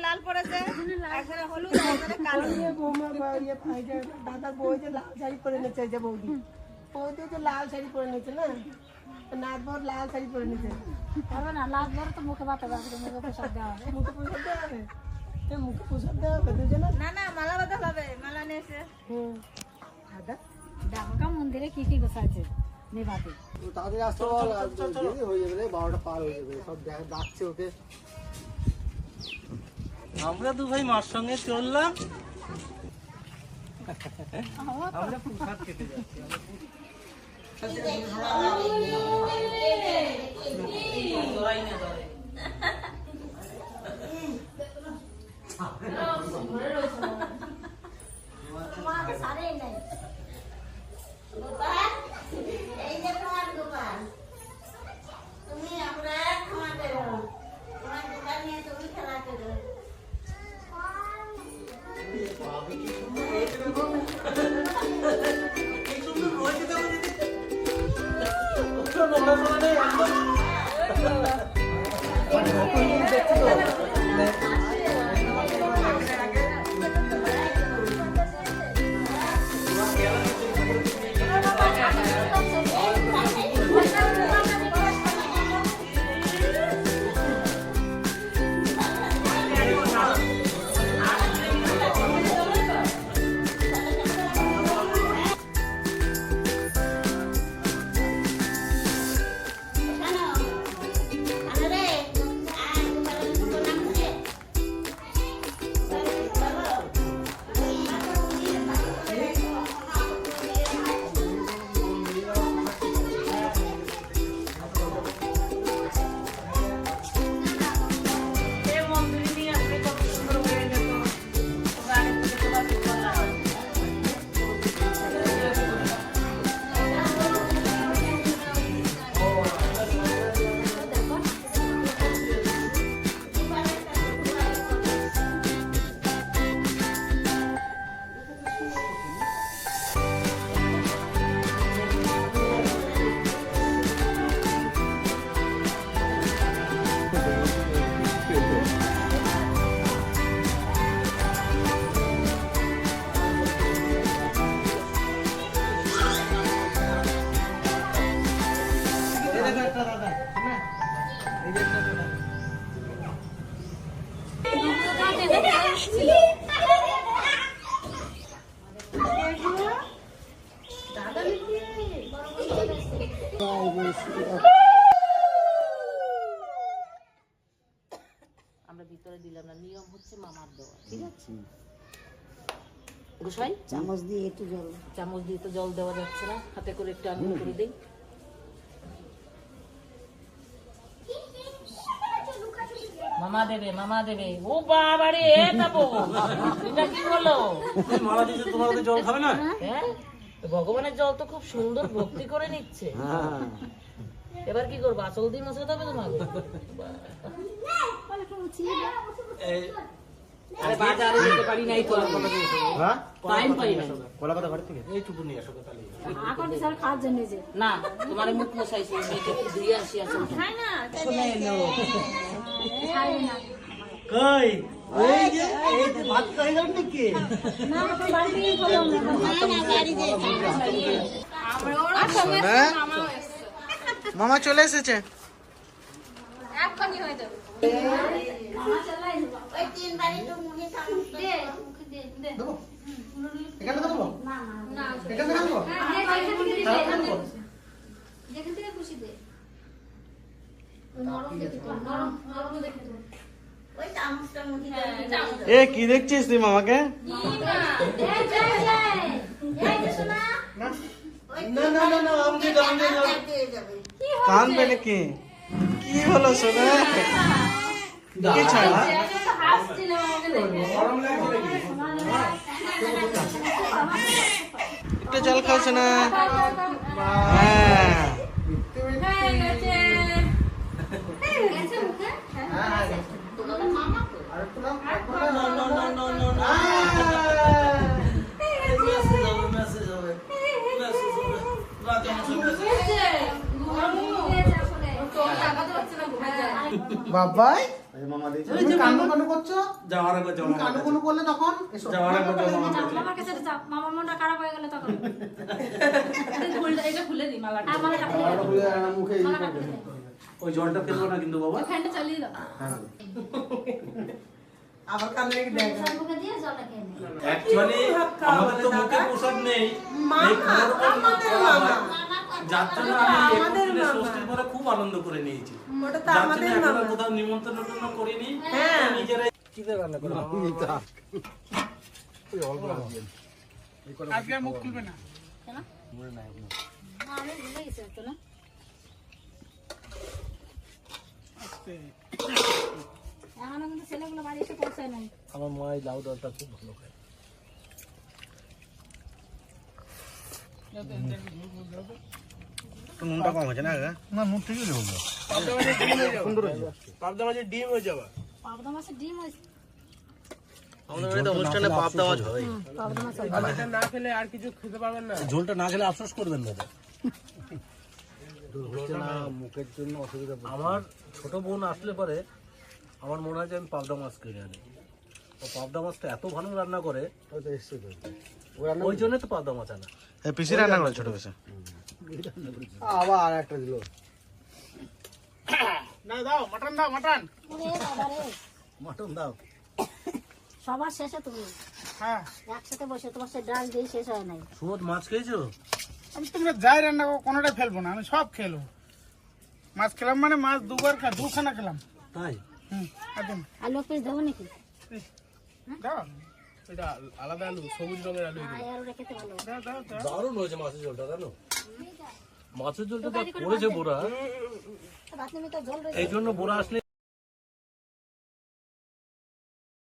লাল পড়েছে, দাদার বউ যে লাল শাড়ি পরে নিচ্ছে, যে বৌদি বৌদি যে লাল শাড়ি পরে নিচ্ছে না, নাচ বর লাল শাড়ি পরে নিচ্ছে। হবে না, লাল বড় তো মুখে বাতা বাঁধবে, মুখে প্রসাদ দেওয়া হবে। মুখে প্রসাদ দেওয়া হবে, মুখে প্রসাদ দেওয়া হবে দুজনে। না না, মালা বাঁধা হবে, মালা নিয়ে এসে। ঢাকা মন্দিরে কি কি গোছাচ্ছে নেভাতে? তাদের আসতে বল, দেরি হয়ে যাবে রে, 12টা পার হয়ে যাবে, সব ডাকছে ওকে। আমরা দু ভাই মার সঙ্গে চললাম, আমরা প্রসাদ খেতে যাচ্ছি। আমরা ভিতরে দিলাম না, নিয়ম হচ্ছে মামার দেওয়া, ঠিক আছে? গোসাই চামচ দিয়ে একটু জল, চামচ দিয়ে তো জল দেওয়া যাচ্ছে না, হাতে করে একটু আঙুল করে দিই। মামা দেবে, মামা দেবে। ও বাবা রে, যাবো এটা কি হলো? মারা দিচ্ছে, তোমার ওদের জল খাবে না? হ্যাঁ, ভগবানের জল তো খুব সুন্দর ভক্তি করে নিচ্ছে। এবার কি করবো, আচল দিয়ে মশলা দেবে তোমাকে? আরে বাজারে যেতে পারি নাই তো, টাইম পাই না। কলাপাতা বাড়ি থেকে এইটুকু নিয়ে আসো তাহলে। এখন স্যার খাওয়ার জন্য যে না, তোমার মুখ মশাইছি, মেয়েকে একটু ধুয়ে আসি। আছে শুনে এলো কই এই যে এই ভাত খাই যান নাকি? না, তো বাড়ি থেকে বলো না, মামা চলে এসেছে। এক্ষুনি হয়ে যাবে। ওই 3 বাড়ি তো মুখে চামচ দে, মুখে দে দে। এখানে তো দেবো না না, এখানে দেবো যেখান থেকে খুশি দে। নরম দেখে তো, নরম নরম দেখে তো। ওই চামচটা মুখে দে। এ কি দেখছিস তুই মামাকে? না না না না, আমি যাবো। কানবে নাকি? কি হলো শোনা? কি ছাড়া? একটু জল খাও শোনা। হ্যাঁ বাবাই এই মামা দিয়েছে তুমি কান্নু কান্নু করছো? যাওয়ার আগে তুমি কান্নু কান্নু করলে তখন এসো। যাওয়ার আগে মামা আমার কাছে যাও, মামার মনটা খারাপ হয়ে গেলে তখন এটা খুলে দিই মালাটা। আর মালাটা খুলে বারোটা দাও। খুলে আর মুখে এই মালাটা করবে। খুলে দাও। ওই জলটা ফেলবো না কিন্তু বাবা ফ্যানটা চালিয়ে দাও। আবার কান্নে কি দেখ মুখে দিয়ে জলটা খেয়ে নে। অ্যাকচুয়ালি আমাদের তো মুখে প্রসাদ নেই এই যার জন্য আমি এই ষষ্ঠীর পরে খুব আনন্দ করে নিয়েছি ওটা তো যার জন্য আমাদের এখন আর মামা কোথাও নিমন্ত্রণ করিনি হ্যাঁ নিজেরাই কেন? না, আমি ভুলে গেছি একটু না। এখনো কিন্তু ছেলেগুলো বাড়ি এসে পৌঁছায় নাই। আমার মা এই লাউ ডালটা খুব ভালো খায়। নুনটা কম হয়েছে না না নুন ঠিকই দেবো পাবদা মাছের ডিম হয়ে যাবে পাবদা মাছের ডিম হয়েছে। আমাদের বাড়িতে অনুষ্ঠানে পাবদা মাছ হয় পাবদা মাছ হবে। ঝোলটা না খেলে আফসোস করবেন দাদা হচ্ছে না মুখের জন্য অসুবিধা পড়ছে। আমার ছোট বোন আসলে পরে আমার মনে হয় যে আমি পাবদা মাছ কিনে আনি ও পাবদা মাছটা এত ভালো রান্না করে হয়তো এসছে তো ও রান্না ওই জন্য তো পাবদা মাছ আনা পিসি রান্না করে ছোট পিসি আবার আর একটা দিল না দাও মাটন দাও মাটন ওরে বাবা রে, মাটন দাও সবার শেষে তুমি হ্যাঁ একসাথে বসে তোমার সে ডাল দিয়ে শেষ হয় নাই। সুমত মাছ খেয়েছো আমি তোমরা যাই রান্না করো কোনোটাই ফেলবো না, আমি সব খেলো। মাছ খেলাম মানে মাছ দুখানা খেলাম। তাই একদম আলু পিস দেবো নাকি? দাও এটা আলাদা আলু, সবুজ রঙের আলু। আলুটা খেতে ভালো লাগে। দাও দাও দাও। দারুণ হয়েছে মাছের ঝোলটা জানো মাছের ঝোলটা করেছে বোরা ভাত নেমে তো জল রয়েছে। এই জন্য বোরা আসলে